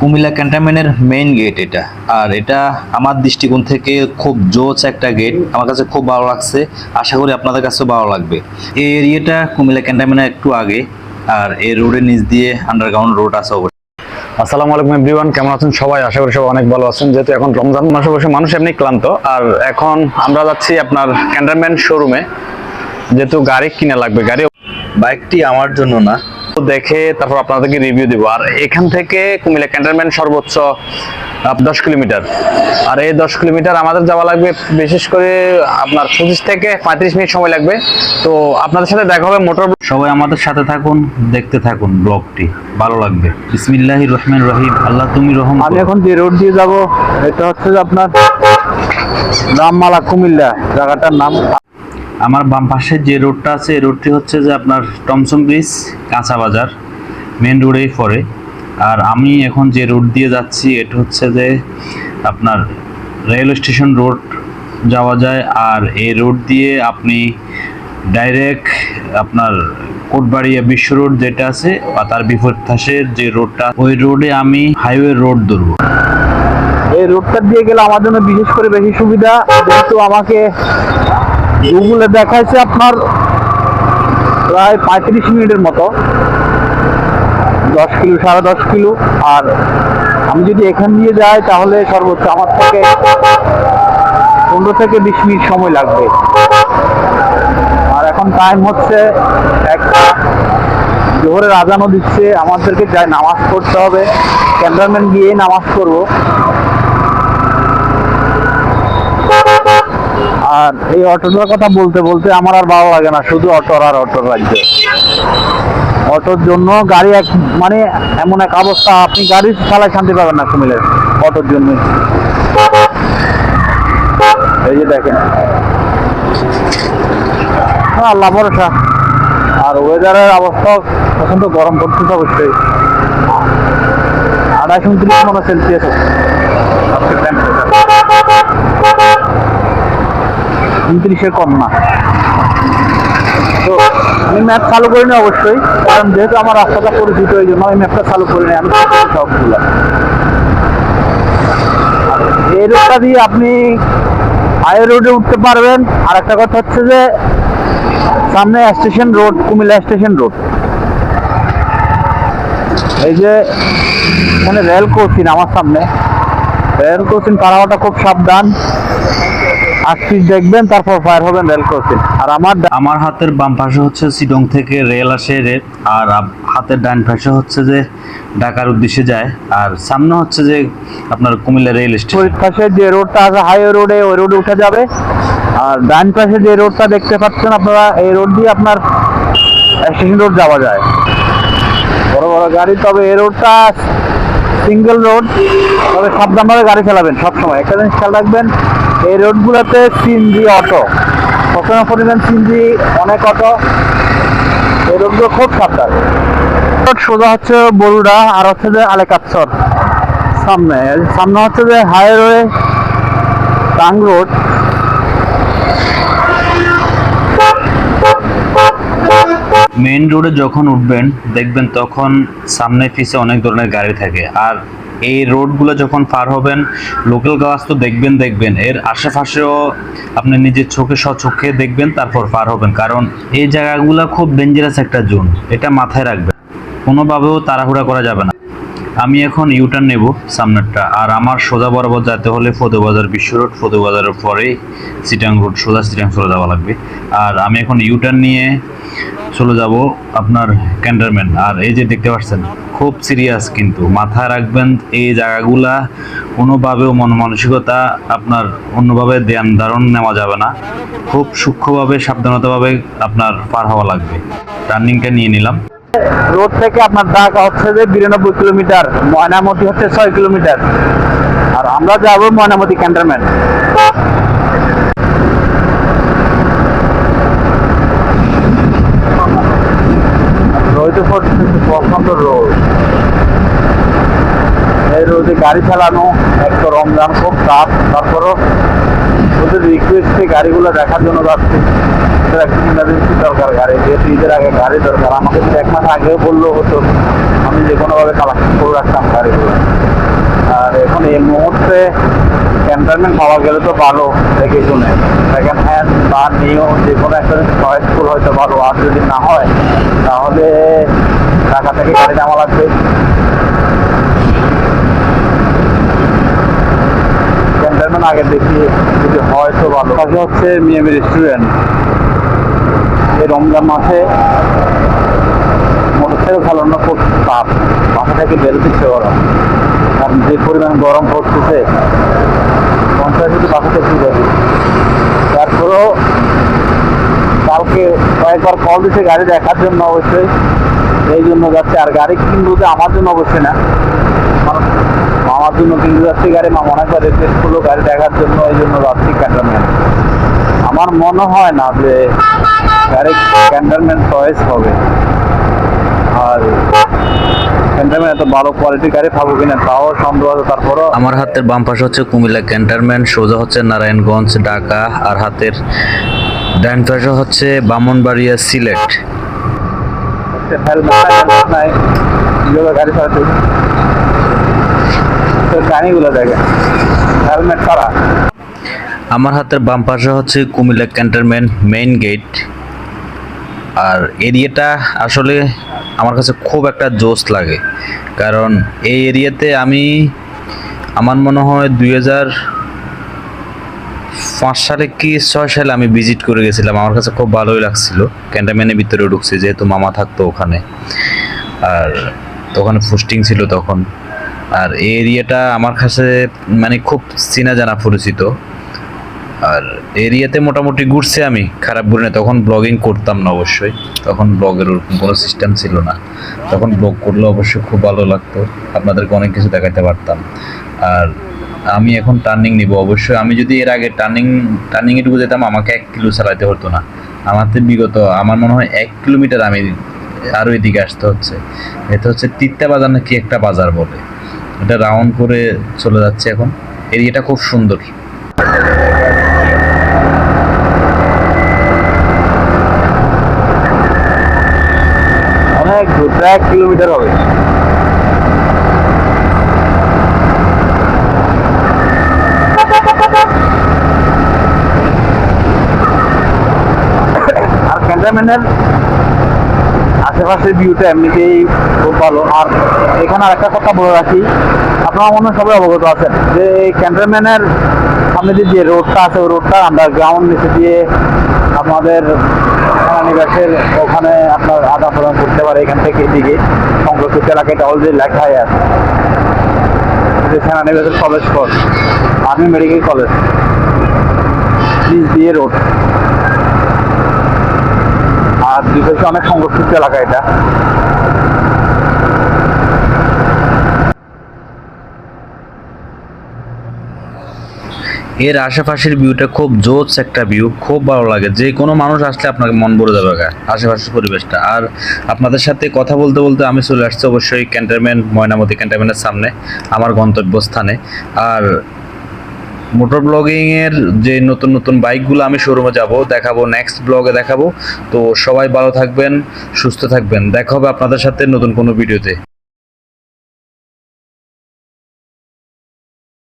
কুমিল্লা ক্যান্টনমেন্টের main gate এটা। আর এটা আমার দৃষ্টিকোণ থেকে খুব জোস একটা গেট, আমার কাছে খুব ভালো লাগছে। আশা করি আপনাদের কাছেও ভালো লাগবে। এই এরিয়াটা কুমিল্লা ক্যান্টনমেন্টের একটু আগে, আর এই রোডের নিচ দিয়ে আন্ডারগ্রাউন্ড রোড আছে। আসসালামু আলাইকুম এভরিওয়ান, কেমন আছেন সবাই? আশা করি সবাই অনেক ভালো আছেন। যেহেতু এখন রমজান মাসে বসে মানুষ এমনি ক্লান্ত, আর এখন আমরা যাচ্ছি আপনার ক্যান্টনমেন্ট শোরুমে, যেহেতু গাড়ি কিনা লাগবে। বাইকটি আমার জন্য না, দেখে তারপর আপনাদেরকে রিভিউ দিব। আর এখান থেকে কুমিল্লা ক্যান্টনমেন্ট সর্বোচ্চ 10 কিলোমিটার, আর এই 10 কিলোমিটার আমাদের যাওয়া লাগবে বিশেষ করে আপনার 25 থেকে 35 মিনিট সময় লাগবে। তো আপনাদের সাথে দেখা হবে মোটর। সবাই আমাদের সাথে থাকুন, দেখতে থাকুন, ব্লগটি ভালো লাগবে। বিসমিল্লাহির রহমানির রহিম। আল্লাহ তুমি রহম। আমি এখন যে রোড দিয়ে যাব এটা হচ্ছে যে আপনার রামমালা কুমিল্লা, জায়গাটার নাম। আমার বাম পাশে যে রোডটা আছে এই রোডটি হচ্ছে যে আপনার টমসন ব্রিজ কাঁচা বাজার মেন রোডেই পড়ে। আর আমি এখন যে রোড দিয়ে যাচ্ছি এটা হচ্ছে যে আপনার রেল স্টেশন রোড যাওয়া যায়। আর এই রোড দিয়ে আপনি ডাইরেক্ট আপনার কোটবাড়িয়া বিশ্ব রোড যেটা আছে বা তার বিপরীত পাশের যে রোডটা, ওই রোডে আমি হাইওয়ে রোড ধরবো। এই রোডটা দিয়ে গেলে আমার জন্য বিশেষ করে বেশি সুবিধা, যেহেতু আমাকে গুগলে দেখাইছে আপনার প্রায় 35 মিনিটের মতো, 10 কিলো 10.5 কিলো। আর আমি যদি এখান দিয়ে যাই তাহলে সর্বোচ্চ আমার থেকে 15 থেকে 20 মিনিট সময় লাগবে। আর এখন টাইম হচ্ছে একটা, জোহরের আজানও দিচ্ছে, আমাদেরকে যাই নামাজ পড়তে হবে। ক্যান্টনমেন্ট গিয়ে নামাজ পড়বো। আর এই অটোটার কথা বলতে বলতে আমার আর ভালো লাগে না, শুধু অটোর আর অটোর রাজ্য। অটোর জন্য গাড়ি মানে এমন এক অবস্থা, আপনি গাড়ি চালায় শান্তি পাবেন না কুমিল্লার অটোর জন্য। এই যে দেখেন, আল্লাহ ভরসা। আর ওয়েদারের অবস্থা প্রচন্ড গরম পড়তেছে অবশ্যই, 28-29 সেলসিয়াস আছে 29-এর কম না। তো আমি ম্যাপ চালু করিনি অবশ্যই, কারণ যেহেতু আমার রাস্তাটা পরিচিত এই জন্য আমি ম্যাপটা চালু করিনি। আমি সবগুলো এই রোডটা দিয়ে আপনি হাই রোডে উঠতে পারবেন। আর একটা কথা হচ্ছে যে সামনে station road, Comilla station road. এই যে এখানে রেল ক্রসিং আমার সামনে, রেল ক্রসিং পার হওয়াটা খুব সাবধান। আসছি দেখবেন, তারপর ফায়ার হবেন রেল ক্রসিং। আর আমার হাতের বাম পাশে হচ্ছে চিটং থেকে রেল আসে রেল, আর হাতের ডান পাশে হচ্ছে যে ঢাকার উদ্দেশ্যে যায়। আর সামনে হচ্ছে যে আপনার কুমিল্লা রেল স্টেশন। পাশে যে রোডটা আছে হাইওয়ে রোডে, ওই রোডে উঠে যাবে। আর ডান পাশে যে রোডটা দেখতে পাচ্ছেন আপনারা, এই রোড দিয়ে আপনার স্টেশন রোড যাওয়া যায়, বড় বড় গাড়ি। তবে এই রোডটা সিঙ্গেল রোড, তবে সাবধানভাবে গাড়ি চালাবেন সবসময়। একটা জিনিস খেয়াল রাখবেন, এই রোডগুলোতে সিএনজি অটো, প্রচুর পরিমাণ সিএনজি, অনেক অটো। এই রোডগুলো খুব সাবধান। সোজা হচ্ছে বরুড়া, আর হচ্ছে যে আলেকাচ্ছর। সামনে সামনে হচ্ছে যে হাইওয়ে টাং রোড। মেইন রোডে যখন উঠবেন দেখবেন তখন সামনে পিছে অনেক ধরনের গাড়ি থাকে। আর এই রোডগুলো যখন পার হবেন, লোকাল গাছ তো দেখবেন, এর আশেপাশেও আপনি নিজের চোখে স্বচক্ষে দেখবেন, তারপর পার হবেন। কারণ এই জায়গাগুলো খুব ডেঞ্জারাস একটা জোন, এটা মাথায় রাখবেন। কোনোভাবেও তাড়াহুড়া করা যাবে না। আমি এখন ইউটার্ন নেব সামনেরটা। আর আমার সোজা বরাবর যেতে হলে ফতেবাজার বিশ্ব রোড, ফতেবাজারের পরেই চিটাং রোড, সোজা চিটাং চলে যাওয়া লাগবে। আর আমি এখন ইউটার্ন নিয়ে চলে যাব আপনার ক্যান্টনমেন্ট। আর এই যে দেখতে পাচ্ছেন খুব সিরিয়াস, কিন্তু মাথায় রাখবেন এই জায়গাগুলা কোনোভাবেও মন মানসিকতা আপনার অন্যভাবে ধ্যান ধারণ নেওয়া যাবে না। খুব সূক্ষ্মভাবে সাবধানতাভাবে আপনার পার হওয়া লাগবে। টার্নিংটা নিয়ে নিলাম। রোড থেকে আপনার ঢাকা হচ্ছে যে 92 কিলোমিটার, ময়নামতি হচ্ছে 6 কিলোমিটার। আর আমরা যাবো ময়নামতি ক্যান্টনমেন্ট। পছন্দ রোড, এই রোডে গাড়ি চালানো একটা রমজান খুব চাপ। তারপরও ওদের রিকোয়েস্টে গাড়িগুলো দেখার জন্য যাচ্ছি। একটা ইমার্জেন্সি দরকার গাড়ি, যেহেতু ঈদের আগে গাড়ি দরকার। আমাকে যদি 1 মাস আগেও বললেও হতো, আমি যে কোনোভাবে কালেকশন করে রাখতাম গাড়িগুলো। এই মুহূর্তে ক্যান্টনমেন্ট পাওয়া গেলে তো ভালো, দেখে শুনে সেকেন্ড হ্যান্ড বা নিয়েও যে কোনো একটা চয়েসফুল হয়তো ভালো, আর যদি না হয় তাহলে ঢাকা থেকে গাড়ি নেওয়া লাগবে। ক্যান্টনমেন্ট আগে দেখি যদি হয় তো ভালো। পাশে হচ্ছে মিয়ামি রেস্টুরেন্ট। এই রমজান মাসে মোটরসাইকেল চালানো খুব টাফ, বাসা থেকে বেরোতে ইচ্ছে করো, কারণ যে পরিমাণ গরম পড়তেছে পঞ্চাশ যদি বাসাতে একটু যাবে। তারপরেও কালকে কয়েকবার কল দিচ্ছে গাড়ি দেখার জন্য, অবশ্যই এই জন্য যাচ্ছে। আর গাড়ি কিনবো যে আমার জন্য অবশ্যই না, মামার জন্য কিনতে যাচ্ছি গাড়ি। মামা অনেক করে টেস্ট করলো গাড়ি দেখার জন্য, এই জন্য যাচ্ছি ক্যান্টনমেন্ট। আমার মনে হয় না যে গাড়ি ক্যান্টনমেন্ট চয়েস হবে, আর ক্যান্টনমেন্ট এত ভালো কোয়ালিটির গাড়ি পাবো কিনা তাও সন্দেহ আছে। তারপরও আমার হাতের বাম পাশে হচ্ছে কুমিল্লা ক্যান্টনমেন্ট, সোজা হচ্ছে নারায়ণগঞ্জ ঢাকা, আর হাতের ডান পাশে হচ্ছে ব্রাহ্মণবাড়িয়া সিলেট। হেলমেট নাই, গাড়ি চালাতে গাড়িগুলো দেখে হেলমেট ছাড়া। আমার হাতের বাম পাশে হচ্ছে কুমিল্লা ক্যান্টনমেন্ট মেইন গেট। আর এরিয়াটা আসলে আমার কাছে খুব একটা জোশ লাগে, কারণ এই এরিয়াতে আমার মনে হয় 2005 সালে কি 6 সালে আমি ভিজিট করে গেছিলাম। আমার কাছে খুব ভালোই লাগছিল। ক্যান্টনমেন্টের ভিতরে ঢুকছি যেহেতু মামা থাকতো ওখানে, আর ওখানে পোস্টিং ছিল তখন। আর এই এরিয়াটা আমার কাছে মানে খুব চেনা জানা পরিচিত। আর এরিয়াতে মোটামুটি ঘুরছি আমি, খারাপ ঘুরে না। তখন ব্লগিং করতাম না অবশ্যই, তখন ব্লগের ওরকম কোনো সিস্টেম ছিল না। তখন ব্লগ করলে অবশ্যই খুব ভালো লাগতো, আপনাদেরকে অনেক কিছু দেখাতে পারতাম। আর আমি এখন টার্নিং নিব অবশ্যই। আমি যদি এর আগে টার্নিংয়ে ঢুকে যেতাম, আমাকে 1 কিলো চালাতে হতো না। আমাদের বিগত আমার মনে হয় 1 কিলোমিটার আমি আরও এদিকে আসতে হচ্ছে। এটা হচ্ছে তিত্তা বাজার না কি একটা বাজার বলে, এটা রাউন্ড করে চলে যাচ্ছে এখন। এরিয়াটা খুব সুন্দর। অনেক দূর, 1 কিলোমিটার হবে। আর ক্যান্টনমেন্টের আশেপাশের ভিউটা এমনিতেই খুব ভালো। আর এখানে আরেকটা কথা বলে রাখি, আপনারা মনে হয় সবাই অবগত আছেন যে ক্যান্টনমেন্টের সামনে যে রোডটা আছে, ওই রোডটা আন্ডারগ্রাউন্ড নিচে দিয়ে আমাদের সেনানিবাসের ওখানে আপনার আদান প্রদান করতে পারে। এখান থেকে এদিকে সংরক্ষিত এলাকাটা অলরেডি লেখাই আছে যে সেনানিবাসের college for army medical college, দিয়ে রোড। আর দুই পাশে অনেক সংরক্ষিত এলাকা এটা। এর আশেপাশের ভিউটা খুব জোস একটা ভিউ, খুব ভালো লাগে। যে কোনো মানুষ আসলে আপনাকে মন ভরে যাবে আশেপাশের পরিবেশটা। আর আপনাদের সাথে কথা বলতে বলতে আমি চলে আসছি অবশ্যই ক্যান্টনমেন্ট, ময়নামতি ক্যান্টনমেন্টের সামনে আমার গন্তব্যস্থানে। আর মোটর ব্লগিংয়ের যে নতুন নতুন বাইকগুলো আমি শোরুমে যাব, দেখাবো, নেক্সট ব্লগে দেখাবো। তো সবাই ভালো থাকবেন, সুস্থ থাকবেন, দেখা হবে আপনাদের সাথে নতুন কোনো ভিডিওতে।